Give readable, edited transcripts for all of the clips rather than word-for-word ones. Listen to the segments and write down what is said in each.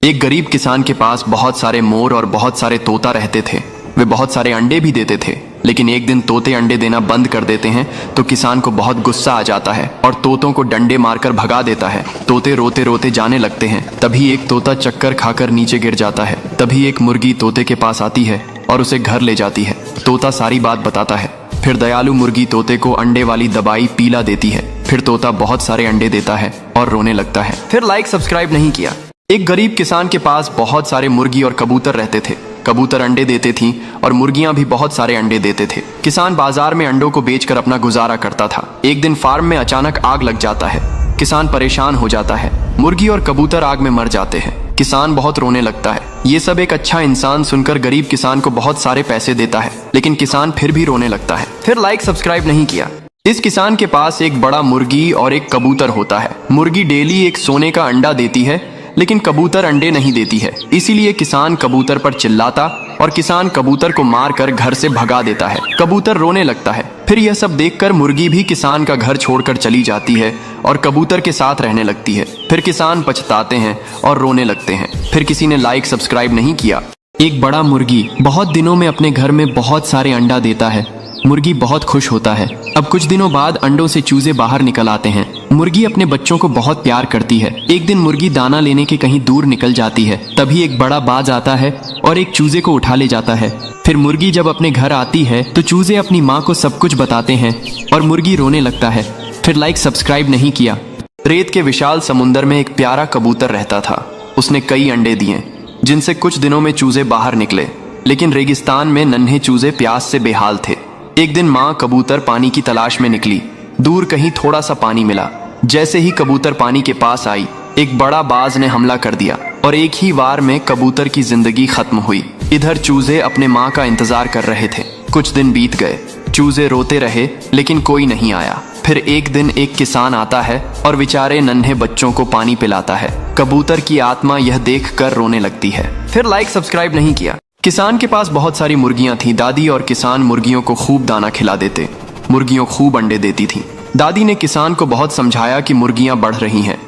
एक गरीब किसान के पास बहुत सारे मोर और बहुत सारे तोता रहते थे। वे बहुत सारे अंडे भी देते थे, लेकिन एक दिन तोते अंडे देना बंद कर देते हैं तो किसान को बहुत गुस्सा आ जाता है और तोतों को डंडे मारकर भगा देता है। तोते रोते रोते जाने लगते हैं। तभी एक तोता चक्कर खाकर नीचे गिर जाता है। तभी एक मुर्गी तोते के पास आती है और उसे घर ले जाती है। तोता सारी बात बताता है। फिर दयालु मुर्गी तोते को अंडे वाली दवाई पीला देती है। फिर तोता बहुत सारे अंडे देता है और रोने लगता है। फिर लाइक सब्सक्राइब नहीं किया। एक गरीब किसान के पास बहुत सारे मुर्गी और कबूतर रहते थे। कबूतर अंडे देते थीं और मुर्गियां भी बहुत सारे अंडे देते थे। किसान बाजार में अंडों को बेचकर अपना गुजारा करता था। एक दिन फार्म में अचानक आग लग जाता है। किसान परेशान हो जाता है। मुर्गी और कबूतर आग में मर जाते हैं। किसान बहुत रोने लगता है। ये सब एक अच्छा इंसान सुनकर गरीब किसान को बहुत सारे पैसे देता है, लेकिन किसान फिर भी रोने लगता है। फिर लाइक सब्सक्राइब नहीं किया। इस किसान के पास एक बड़ा मुर्गी और एक कबूतर होता है। मुर्गी डेली एक सोने का अंडा देती है, लेकिन कबूतर अंडे नहीं देती है। इसीलिए किसान कबूतर पर चिल्लाता और किसान कबूतर को मारकर घर से भगा देता है। कबूतर रोने लगता है। फिर यह सब देखकर मुर्गी भी किसान का घर छोड़कर चली जाती है और कबूतर के साथ रहने लगती है। फिर किसान पछताते हैं और रोने लगते हैं। फिर किसी ने लाइक सब्सक्राइब नहीं किया। एक बड़ा मुर्गी बहुत दिनों में अपने घर में बहुत सारे अंडा देता है। मुर्गी बहुत खुश होता है। अब कुछ दिनों बाद अंडों से चूजे बाहर निकल आते हैं। मुर्गी अपने बच्चों को बहुत प्यार करती है। एक दिन मुर्गी दाना लेने के कहीं दूर निकल जाती है। तभी एक बड़ा बाज आता है और एक चूजे को उठा ले जाता है। फिर मुर्गी जब अपने घर आती है तो चूजे अपनी माँ को सब कुछ बताते हैं और मुर्गी रोने लगता है। फिर लाइक सब्सक्राइब नहीं किया। रेत के विशाल समुद्र में एक प्यारा कबूतर रहता था। उसने कई अंडे दिए, जिनसे कुछ दिनों में चूजे बाहर निकले, लेकिन रेगिस्तान में नन्हे चूजे प्यास से बेहाल थे। एक दिन माँ कबूतर पानी की तलाश में निकली। दूर कहीं थोड़ा सा पानी मिला। जैसे ही कबूतर पानी के पास आई, एक बड़ा बाज ने हमला कर दिया और एक ही वार में कबूतर की जिंदगी खत्म हुई। इधर चूजे अपने माँ का इंतजार कर रहे थे। कुछ दिन बीत गए। चूजे रोते रहे, लेकिन कोई नहीं आया। फिर एक दिन एक किसान आता है और बेचारे नन्हे बच्चों को पानी पिलाता है। कबूतर की आत्मा यह देखकर रोने लगती है। फिर लाइक सब्सक्राइब नहीं किया। किसान के पास बहुत सारी मुर्गियां थीं। दादी और किसान मुर्गियों को खूब दाना खिला देते। मुर्गियों खूब अंडे देती थीं। दादी ने किसान को बहुत समझाया कि मुर्गियां बढ़ रही हैं,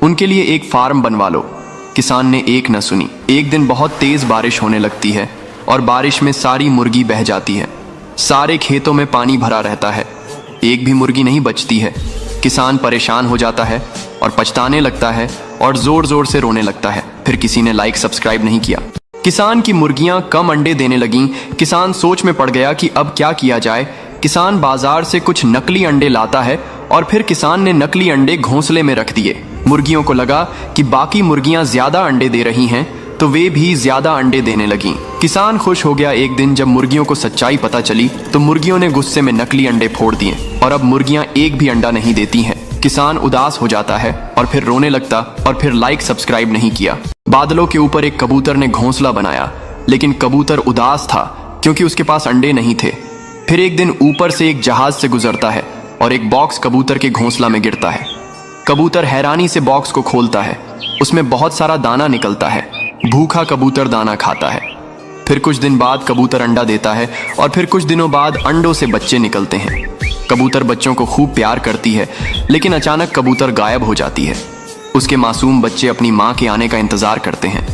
उनके लिए एक फार्म बनवा लो। किसान ने एक न सुनी। एक दिन बहुत तेज बारिश होने लगती है और बारिश में सारी मुर्गी बह जाती है। सारे खेतों में पानी भरा रहता है। एक भी मुर्गी नहीं बचती है। किसान परेशान हो जाता है और पछताने लगता है और जोर जोर से रोने लगता है। फिर किसी ने लाइक सब्सक्राइब नहीं किया। किसान की मुर्गियां कम अंडे देने लगीं। किसान सोच में पड़ गया कि अब क्या किया जाए। किसान बाजार से कुछ नकली अंडे लाता है और फिर किसान ने नकली अंडे घोंसले में रख दिए। मुर्गियों को लगा कि बाकी मुर्गियां ज्यादा अंडे दे रही हैं, तो वे भी ज्यादा अंडे देने लगीं। किसान खुश हो गया। एक दिन जब मुर्गियों को सच्चाई पता चली तो मुर्गियों ने गुस्से में नकली अंडे फोड़ दिए और अब मुर्गियां एक भी अंडा नहीं देती हैं। किसान उदास हो जाता है और फिर रोने लगता और फिर लाइक सब्सक्राइब नहीं किया। बादलों के ऊपर एक कबूतर ने घोंसला बनाया, लेकिन कबूतर उदास था क्योंकि उसके पास अंडे नहीं थे। फिर एक दिन ऊपर से एक जहाज से गुजरता है और एक बॉक्स कबूतर के घोंसला में गिरता है। कबूतर हैरानी से बॉक्स को खोलता है। उसमें बहुत सारा दाना निकलता है। भूखा कबूतर दाना खाता है। फिर कुछ दिन बाद कबूतर अंडा देता है और फिर कुछ दिनों बाद अंडों से बच्चे निकलते हैं। कबूतर बच्चों को खूब प्यार करती है, लेकिन अचानक कबूतर गायब हो जाती है। उसके मासूम बच्चे अपनी माँ के आने का इंतजार करते हैं,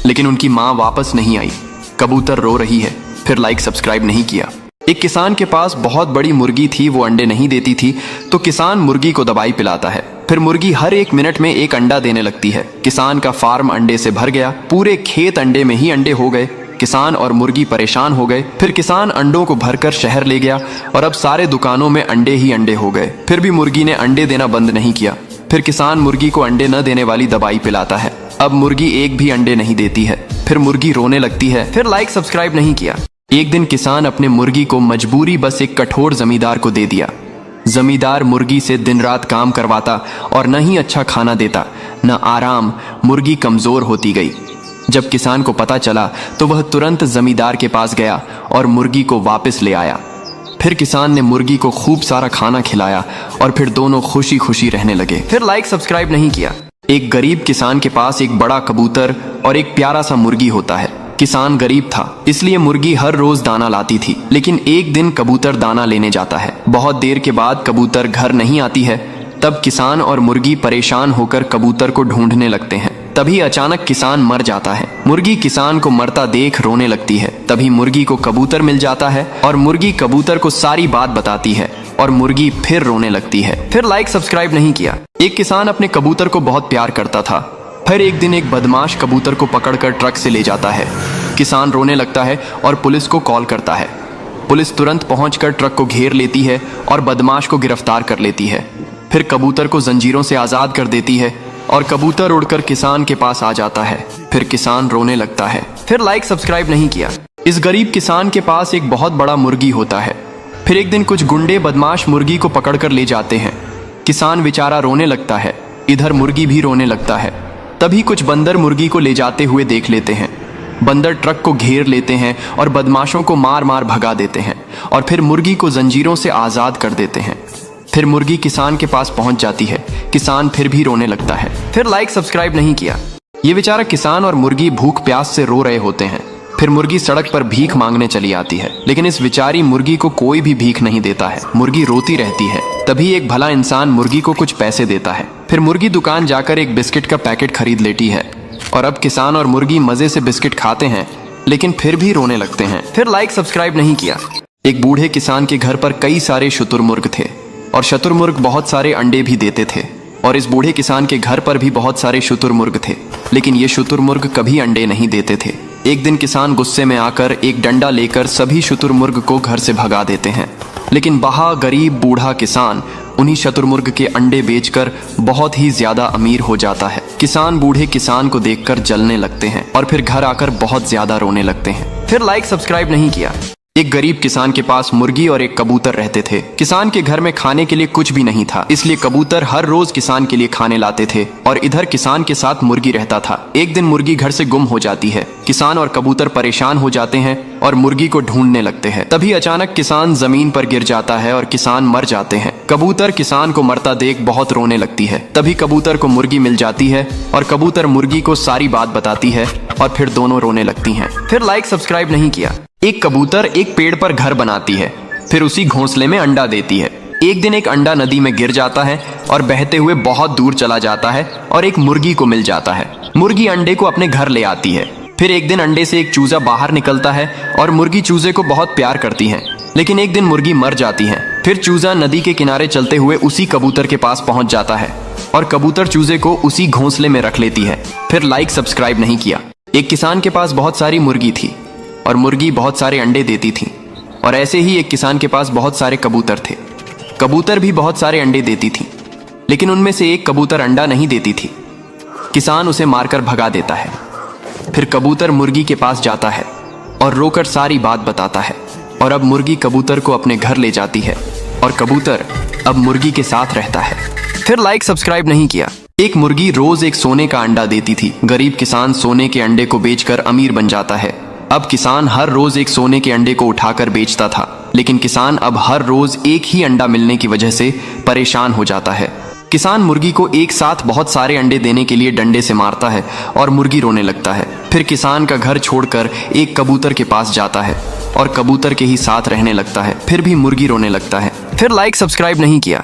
लेकिन उनकी माँ वापस नहीं आई। कबूतर रो रही है। फिर लाइक सब्सक्राइब नहीं किया। एक किसान के पास बहुत बड़ी मुर्गी थी। वो अंडे नहीं देती थी, तो किसान मुर्गी को दवाई पिलाता है। फिर मुर्गी हर एक मिनट में एक अंडा देने लगती है। किसान का फार्म अंडे से भर गया। पूरे खेत अंडे में ही अंडे हो गए। किसान और मुर्गी परेशान हो गए। फिर किसान अंडों को भरकर शहर ले गया और अब सारे दुकानों में अंडे ही अंडे हो गए। फिर भी मुर्गी ने अंडे देना बंद नहीं किया। फिर किसान मुर्गी को अंडे न देने वाली दवाई पिलाता है। अब मुर्गी एक भी अंडे नहीं देती है। फिर मुर्गी रोने लगती है। फिर लाइक सब्सक्राइब नहीं किया। एक दिन किसान अपने मुर्गी को मजबूरी बस एक कठोर जमींदार को दे दिया। जमींदार मुर्गी से दिन रात काम करवाता और न ही अच्छा खाना देता, न आराम। मुर्गी कमजोर होती गई। जब किसान को पता चला तो वह तुरंत जमींदार के पास गया और मुर्गी को वापस ले आया। फिर किसान ने मुर्गी को खूब सारा खाना खिलाया और फिर दोनों खुशी खुशी रहने लगे। फिर लाइक सब्सक्राइब नहीं किया। एक गरीब किसान के पास एक बड़ा कबूतर और एक प्यारा सा मुर्गी होता है। किसान गरीब था, इसलिए मुर्गी हर रोज दाना लाती थी, लेकिन एक दिन कबूतर दाना लेने जाता है। बहुत देर के बाद कबूतर घर नहीं आती है। तब किसान और मुर्गी परेशान होकर कबूतर को ढूंढने लगते हैं। तभी अचानक किसान मर जाता है। मुर्गी किसान को मरता देख रोने लगती है। तभी मुर्गी को कबूतर मिल जाता है और मुर्गी कबूतर को सारी बात बताती है और मुर्गी फिर रोने लगती है। फिर लाइक सब्सक्राइब नहीं किया। एक किसान अपने कबूतर को बहुत प्यार करता था। फिर एक दिन एक बदमाश कबूतर को पकड़कर ट्रक से ले जाता है। किसान रोने लगता है और पुलिस को कॉल करता है। पुलिस तुरंत पहुंचकर ट्रक को घेर लेती है और बदमाश को गिरफ्तार कर लेती है। फिर कबूतर को जंजीरों से आज़ाद कर देती है और कबूतर उड़कर किसान के पास आ जाता है। फिर किसान रोने लगता है। फिर लाइक सब्सक्राइब नहीं किया। इस गरीब किसान के पास एक बहुत बड़ा मुर्गी होता है। फिर एक दिन कुछ गुंडे बदमाश मुर्गी को पकड़कर ले जाते हैं। किसान बेचारा रोने लगता है। इधर मुर्गी भी रोने लगता है। तभी कुछ बंदर मुर्गी को ले जाते हुए देख लेते हैं। बंदर ट्रक को घेर लेते हैं और बदमाशों को मार मार भगा देते हैं और फिर मुर्गी को जंजीरों से आज़ाद कर देते हैं। फिर मुर्गी किसान के पास पहुंच जाती है। किसान फिर भी रोने लगता है। फिर लाइक सब्सक्राइब नहीं किया। ये बेचारा किसान और मुर्गी भूख प्यास से रो रहे होते हैं। फिर मुर्गी सड़क पर भीख मांगने चली आती है, लेकिन इस बेचारी मुर्गी को कोई भी भीख नहीं देता है। मुर्गी रोती रहती है। तभी एक भला इंसान मुर्गी को कुछ पैसे देता है। फिर मुर्गी दुकान जाकर एक बिस्किट का पैकेट खरीद लेती है और अब किसान और मुर्गी मजे से बिस्किट खाते हैं, लेकिन फिर भी रोने लगते हैं। फिर लाइक सब्सक्राइब नहीं किया। एक बूढ़े किसान के घर पर कई सारे शुतुरमुर्ग थे और शुतुरमुर्ग बहुत सारे अंडे भी देते थे और इस बूढ़े किसान के घर पर भी बहुत सारे शुतुरमुर्ग थे, लेकिन ये शुतुरमुर्ग कभी अंडे नहीं देते थे। एक दिन किसान गुस्से में आकर एक डंडा लेकर सभी शुतुरमुर्ग को घर से भगा देते हैं, लेकिन वह गरीब बूढ़ा किसान उन्हीं शुतुरमुर्ग के अंडे बेचकर बहुत ही ज्यादा अमीर हो जाता है। किसान बूढ़े किसान को देखकर जलने लगते हैं और फिर घर आकर बहुत ज्यादा रोने लगते हैं। फिर लाइक सब्सक्राइब नहीं किया। एक गरीब किसान के पास मुर्गी और एक कबूतर रहते थे। किसान के घर में खाने के लिए कुछ भी नहीं था, इसलिए कबूतर हर रोज किसान के लिए खाने लाते थे और इधर किसान के साथ मुर्गी रहता था। एक दिन मुर्गी घर से गुम हो जाती है। किसान और कबूतर परेशान हो जाते हैं और मुर्गी को ढूंढने लगते हैं। तभी अचानक किसान जमीन पर गिर जाता है और किसान मर जाते हैं। कबूतर किसान को मरता देख बहुत रोने लगती है। तभी कबूतर को मुर्गी मिल जाती है और कबूतर मुर्गी को सारी बात बताती है और फिर दोनों रोने लगती हैं। फिर लाइक सब्सक्राइब नहीं किया। एक कबूतर एक पेड़ पर घर बनाती है, फिर उसी घोंसले में अंडा देती है। एक दिन एक अंडा नदी में गिर जाता है और बहते हुए बहुत दूर चला जाता है और एक मुर्गी को मिल जाता है। मुर्गी अंडे को अपने घर ले आती है। फिर एक दिन अंडे से एक चूजा बाहर निकलता है और मुर्गी चूजे को बहुत प्यार करती है, लेकिन एक दिन मुर्गी मर जाती है। फिर चूजा नदी के किनारे चलते हुए उसी कबूतर के पास पहुंच जाता है और कबूतर चूजे को उसी घोंसले में रख लेती है। फिर लाइक सब्सक्राइब नहीं किया। एक किसान के पास बहुत सारी मुर्गी थी और मुर्गी बहुत सारे अंडे देती थी और ऐसे ही एक किसान के पास बहुत सारे कबूतर थे। कबूतर भी बहुत सारे अंडे देती थी, लेकिन उनमें से एक कबूतर अंडा नहीं देती थी। किसान उसे मारकर भगा देता है। फिर कबूतर मुर्गी के पास जाता है और रोकर सारी बात बताता है और अब मुर्गी कबूतर को अपने घर ले जाती है और कबूतर अब मुर्गी के साथ रहता है। फिर लाइक सब्सक्राइब नहीं किया। एक मुर्गी रोज एक सोने का अंडा देती थी। गरीब किसान सोने के अंडे को बेचकर अमीर बन जाता है। अब किसान हर रोज एक सोने के अंडे को उठाकर बेचता था, लेकिन किसान अब हर रोज एक ही अंडा मिलने की वजह से परेशान हो जाता है। किसान मुर्गी को एक साथ बहुत सारे अंडे देने के लिए डंडे से मारता है और मुर्गी रोने लगता है। फिर किसान का घर छोड़कर एक कबूतर के पास जाता है और कबूतर के ही साथ रहने लगता है। फिर भी मुर्गी रोने लगता है। फिर लाइक सब्सक्राइब नहीं किया।